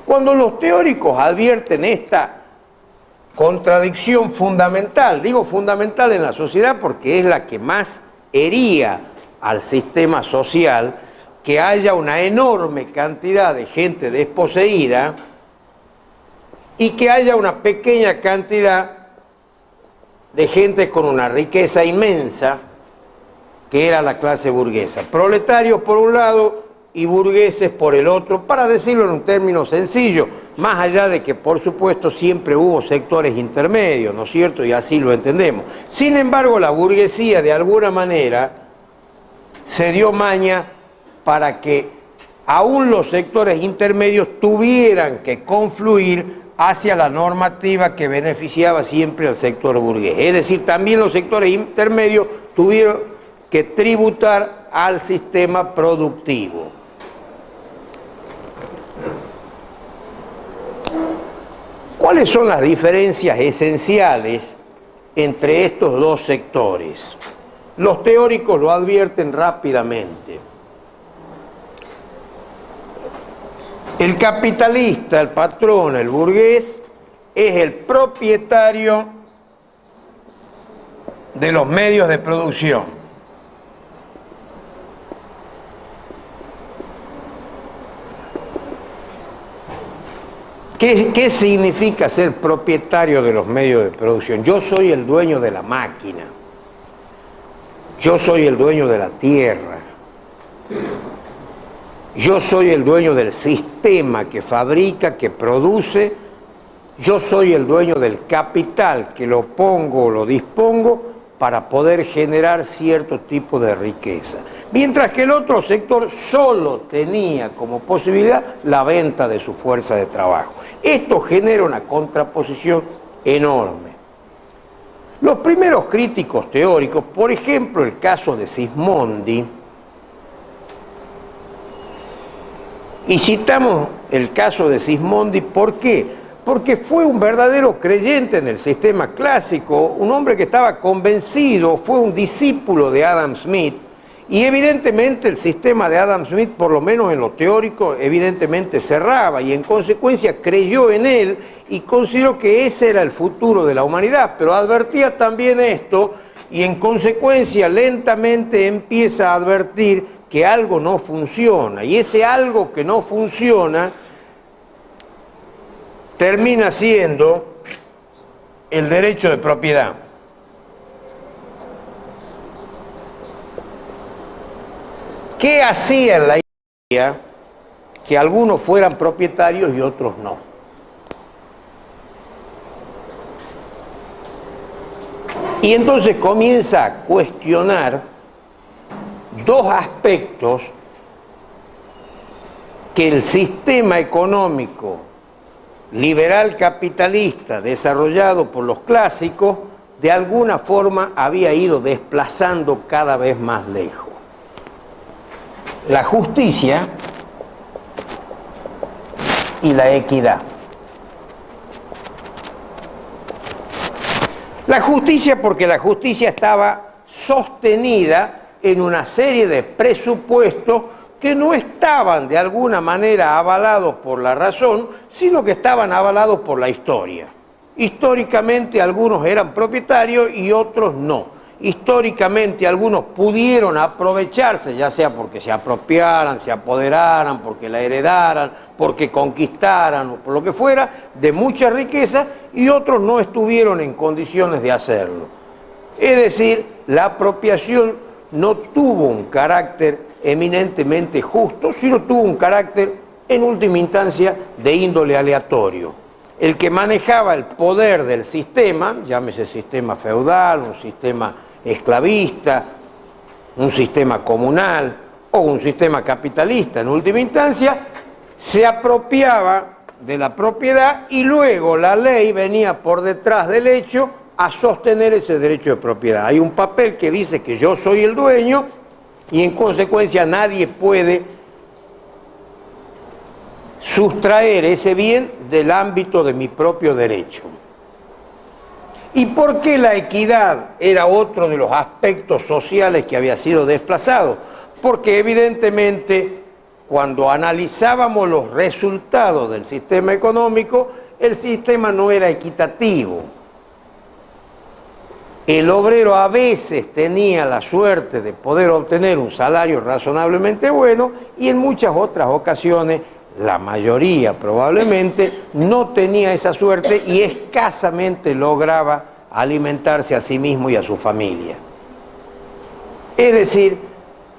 Cuando los teóricos advierten esta contradicción fundamental, digo fundamental en la sociedad porque es la que más hería al sistema social, que haya una enorme cantidad de gente desposeída y que haya una pequeña cantidad de gente con una riqueza inmensa, que era la clase burguesa. Proletarios por un lado y burgueses por el otro, para decirlo en un término sencillo, más allá de que por supuesto siempre hubo sectores intermedios, ¿no es cierto? Y así lo entendemos. Sin embargo, la burguesía de alguna manera se dio maña para que aún los sectores intermedios tuvieran que confluir hacia la normativa que beneficiaba siempre al sector burgués. Es decir, también los sectores intermedios tuvieron que tributar al sistema productivo. ¿Cuáles son las diferencias esenciales entre estos dos sectores? Los teóricos lo advierten rápidamente. El capitalista, el patrón, el burgués, es el propietario de los medios de producción. ¿Qué significa ser propietario de los medios de producción? Yo soy el dueño de la máquina. Yo soy el dueño de la tierra. Yo soy el dueño del sistema que fabrica, que produce. Yo soy el dueño del capital que lo pongo o lo dispongo para poder generar cierto tipo de riqueza. Mientras que el otro sector solo tenía como posibilidad la venta de su fuerza de trabajo. Esto genera una contraposición enorme. Los primeros críticos teóricos, por ejemplo el caso de Sismondi, y citamos el caso de Sismondi, ¿por qué? Porque fue un verdadero creyente en el sistema clásico, un hombre que estaba convencido, fue un discípulo de Adam Smith, y evidentemente el sistema de Adam Smith, por lo menos en lo teórico, evidentemente cerraba, y en consecuencia creyó en él y consideró que ese era el futuro de la humanidad, pero advertía también esto, y en consecuencia lentamente empieza a advertir que algo no funciona, y ese algo que no funciona termina siendo el derecho de propiedad. ¿Qué hacía en la historia que algunos fueran propietarios y otros no? Y entonces comienza a cuestionar dos aspectos que el sistema económico liberal capitalista desarrollado por los clásicos de alguna forma había ido desplazando cada vez más lejos. La justicia y la equidad. La justicia porque la justicia estaba sostenida en una serie de presupuestos que no estaban de alguna manera avalados por la razón, sino que estaban avalados por la historia. Históricamente algunos eran propietarios y otros no. Históricamente algunos pudieron aprovecharse, ya sea porque se apropiaran, se apoderaran, porque la heredaran, porque conquistaran o por lo que fuera, de mucha riqueza, y otros no estuvieron en condiciones de hacerlo. Es decir, la apropiación no tuvo un carácter eminentemente justo, sino tuvo un carácter, en última instancia, de índole aleatorio. El que manejaba el poder del sistema, llámese sistema feudal, un sistema esclavista, un sistema comunal o un sistema capitalista, en última instancia, se apropiaba de la propiedad y luego la ley venía por detrás del hecho a sostener ese derecho de propiedad. Hay un papel que dice que yo soy el dueño y en consecuencia nadie puede sustraer ese bien del ámbito de mi propio derecho. ¿Y por qué la equidad era otro de los aspectos sociales que había sido desplazado? Porque evidentemente cuando analizábamos los resultados del sistema económico, el sistema no era equitativo. El obrero a veces tenía la suerte de poder obtener un salario razonablemente bueno y en muchas otras ocasiones, la mayoría probablemente, no tenía esa suerte y escasamente lograba alimentarse a sí mismo y a su familia. Es decir,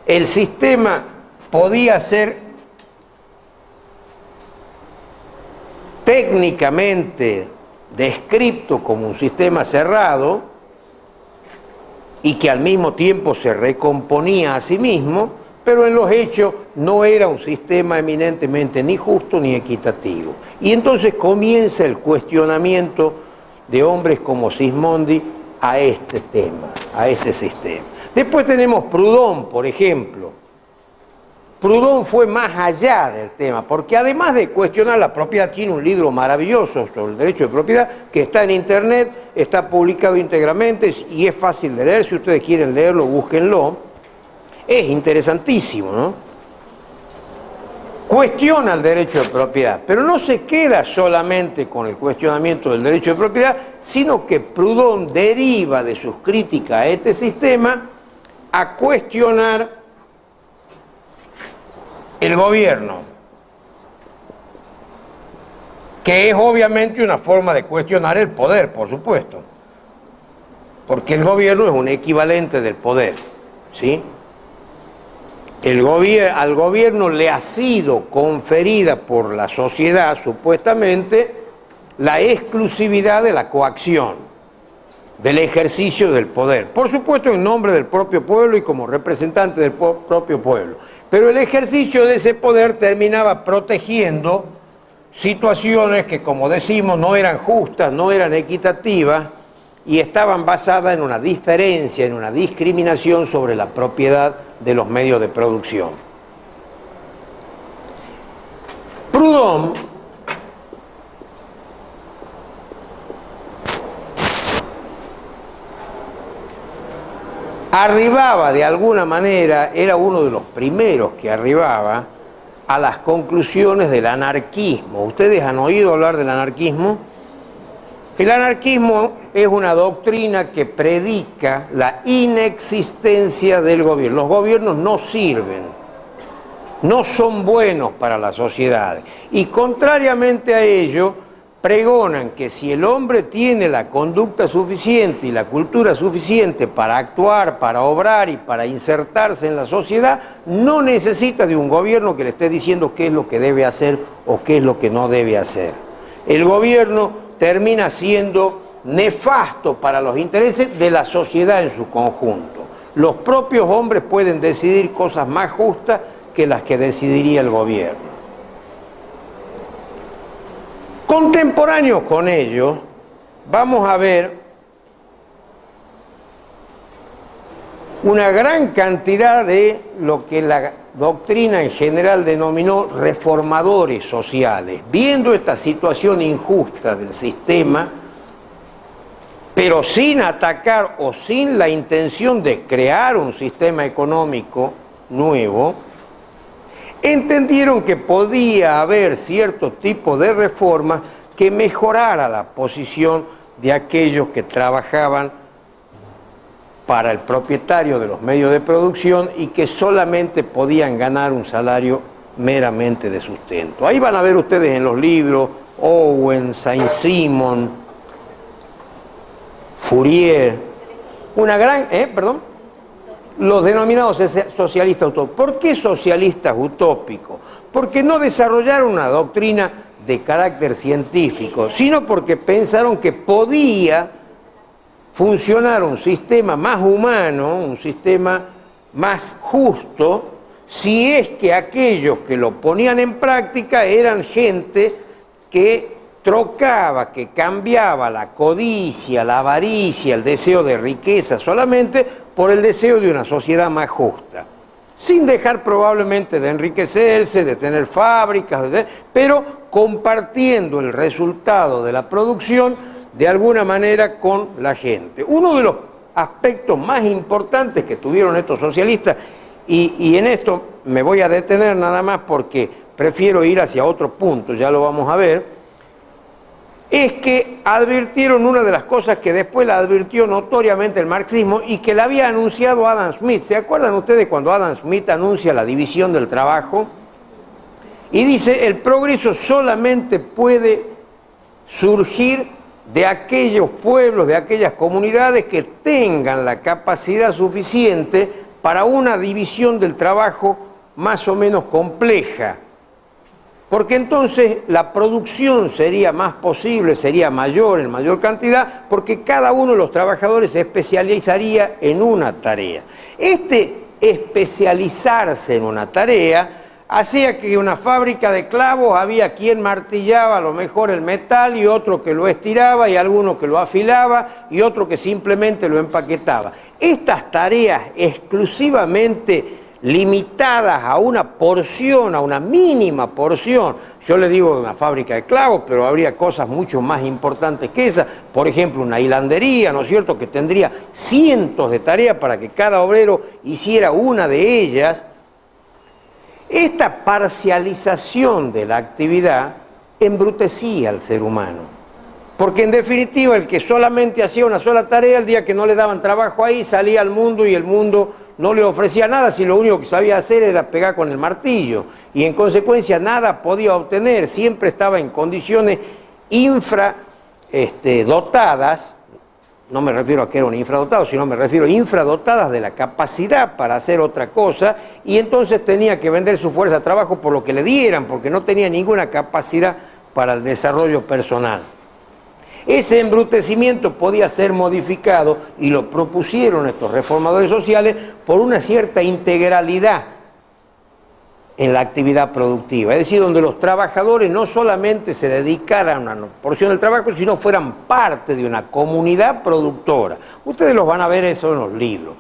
el sistema podía ser técnicamente descrito como un sistema cerrado y que al mismo tiempo se recomponía a sí mismo, pero en los hechos no era un sistema eminentemente ni justo ni equitativo. Y entonces comienza el cuestionamiento de hombres como Sismondi a este tema, a este sistema. Después tenemos Proudhon, por ejemplo. Proudhon fue más allá del tema, porque además de cuestionar la propiedad, tiene un libro maravilloso sobre el derecho de propiedad, que está en internet, está publicado íntegramente y es fácil de leer. Si ustedes quieren leerlo, búsquenlo. Es interesantísimo, ¿no? Cuestiona el derecho de propiedad, pero no se queda solamente con el cuestionamiento del derecho de propiedad, sino que Proudhon deriva de sus críticas a este sistema a cuestionar el gobierno, que es obviamente una forma de cuestionar el poder, por supuesto, porque el gobierno es un equivalente del poder, ¿sí? Al gobierno le ha sido conferida por la sociedad, supuestamente, la exclusividad de la coacción, del ejercicio del poder. Por supuesto, en nombre del propio pueblo y como representante del propio pueblo. Pero el ejercicio de ese poder terminaba protegiendo situaciones que, como decimos, no eran justas, no eran equitativas y estaban basadas en una diferencia, en una discriminación sobre la propiedad de los medios de producción. Proudhon arribaba de alguna manera, era uno de los primeros que arribaba a las conclusiones del anarquismo. ¿Ustedes han oído hablar del anarquismo? El anarquismo es una doctrina que predica la inexistencia del gobierno. Los gobiernos no sirven, no son buenos para las sociedades. Y contrariamente a ello, pregonan que si el hombre tiene la conducta suficiente y la cultura suficiente para actuar, para obrar y para insertarse en la sociedad, no necesita de un gobierno que le esté diciendo qué es lo que debe hacer o qué es lo que no debe hacer. El gobierno termina siendo nefasto para los intereses de la sociedad en su conjunto. Los propios hombres pueden decidir cosas más justas que las que decidiría el gobierno. Contemporáneos con ello, vamos a ver una gran cantidad de lo que la doctrina en general denominó reformadores sociales, viendo esta situación injusta del sistema, pero sin atacar o sin la intención de crear un sistema económico nuevo, entendieron que podía haber cierto tipo de reforma que mejorara la posición de aquellos que trabajaban para el propietario de los medios de producción y que solamente podían ganar un salario meramente de sustento. Ahí van a ver ustedes en los libros Owen, Saint-Simon, Fourier, una gran... Los denominados socialistas utópicos. ¿Por qué socialistas utópicos? Porque no desarrollaron una doctrina de carácter científico, sino porque pensaron que podía funcionar un sistema más humano, un sistema más justo, si es que aquellos que lo ponían en práctica eran gente que trocaba, que cambiaba la codicia, la avaricia, el deseo de riqueza solamente por el deseo de una sociedad más justa, sin dejar probablemente de enriquecerse, de tener fábricas, pero compartiendo el resultado de la producción de alguna manera con la gente. Uno de los aspectos más importantes que tuvieron estos socialistas Y en esto me voy a detener nada más porque prefiero ir hacia otro punto, ya lo vamos a ver, es que advirtieron una de las cosas que después la advirtió notoriamente el marxismo y que la había anunciado Adam Smith. ¿Se acuerdan ustedes cuando Adam Smith anuncia la división del trabajo? Y dice, el progreso solamente puede surgir de aquellos pueblos, de aquellas comunidades que tengan la capacidad suficiente para una división del trabajo más o menos compleja. Porque entonces la producción sería más posible, sería mayor, en mayor cantidad, porque cada uno de los trabajadores se especializaría en una tarea. Este especializarse en una tarea hacía que en una fábrica de clavos había quien martillaba a lo mejor el metal y otro que lo estiraba y alguno que lo afilaba y otro que simplemente lo empaquetaba. Estas tareas exclusivamente limitadas a una porción, a una mínima porción, yo le digo una fábrica de clavos, pero habría cosas mucho más importantes que esas, por ejemplo una hilandería, ¿no es cierto?, que tendría cientos de tareas para que cada obrero hiciera una de ellas. Esta parcialización de la actividad embrutecía al ser humano, porque en definitiva el que solamente hacía una sola tarea, el día que no le daban trabajo ahí, salía al mundo y el mundo no le ofrecía nada, si lo único que sabía hacer era pegar con el martillo, y en consecuencia nada podía obtener, siempre estaba en condiciones infradotadas. No me refiero a que eran infradotados, sino me refiero a infradotadas de la capacidad para hacer otra cosa, y entonces tenía que vender su fuerza de trabajo por lo que le dieran, porque no tenía ninguna capacidad para el desarrollo personal. Ese embrutecimiento podía ser modificado, y lo propusieron estos reformadores sociales, por una cierta integralidad en la actividad productiva, es decir, donde los trabajadores no solamente se dedicaran a una porción del trabajo, sino fueran parte de una comunidad productora. Ustedes los van a ver eso en los libros.